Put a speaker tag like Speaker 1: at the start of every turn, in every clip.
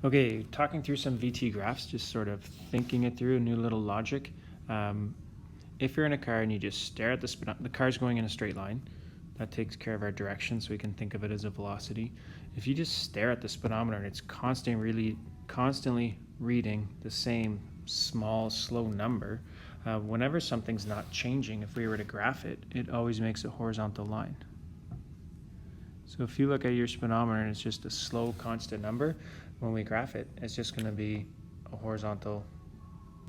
Speaker 1: Okay, talking through some VT graphs, just sort of thinking it through, a new little logic. If you're in a car and you just stare at the car's going in a straight line, that takes care of our direction, so we can think of it as a velocity. If you just stare at the speedometer and it's constantly reading the same small, slow number, whenever something's not changing, if we were to graph it, it always makes a horizontal line. So if you look at your speedometer and it's just a slow, constant number, when we graph it, it's just going to be a horizontal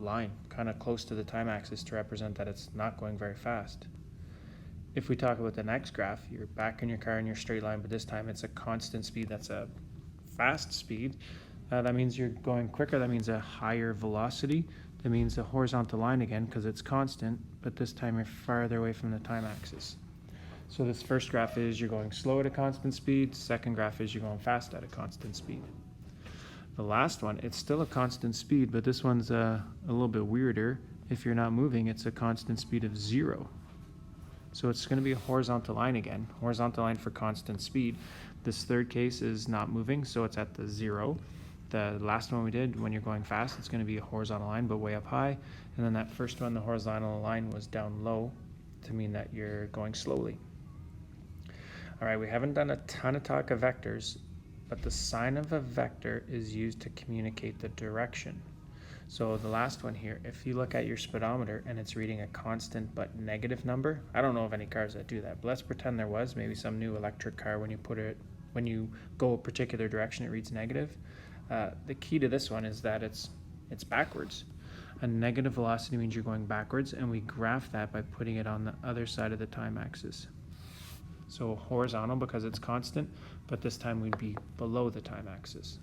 Speaker 1: line, kind of close to the time axis to represent that it's not going very fast. If we talk about the next graph, you're back in your car in your straight line, but this time it's a constant speed. That's a fast speed. That means you're going quicker. That means a higher velocity. That means a horizontal line again because it's constant, but this time you're farther away from the time axis. So this first graph is you're going slow at a constant speed. Second graph is you're going fast at a constant speed. The last one, it's still a constant speed, but this one's a little bit weirder. If you're not moving, it's a constant speed of 0. So it's going to be a horizontal line again, horizontal line for constant speed. This third case is not moving, so it's at the 0. The last one we did, when you're going fast, it's going to be a horizontal line, but way up high. And then that first one, the horizontal line was down low to mean that you're going slowly. All right, we haven't done a ton of talk of vectors, but the sign of a vector is used to communicate the direction. So the last one here, if you look at your speedometer and it's reading a constant but negative number, I don't know of any cars that do that, but let's pretend there was, maybe some new electric car, when you go a particular direction, it reads negative. The key to this one is that it's backwards. A negative velocity means you're going backwards, and we graph that by putting it on the other side of the time axis. So horizontal because it's constant, but this time we'd be below the time axis.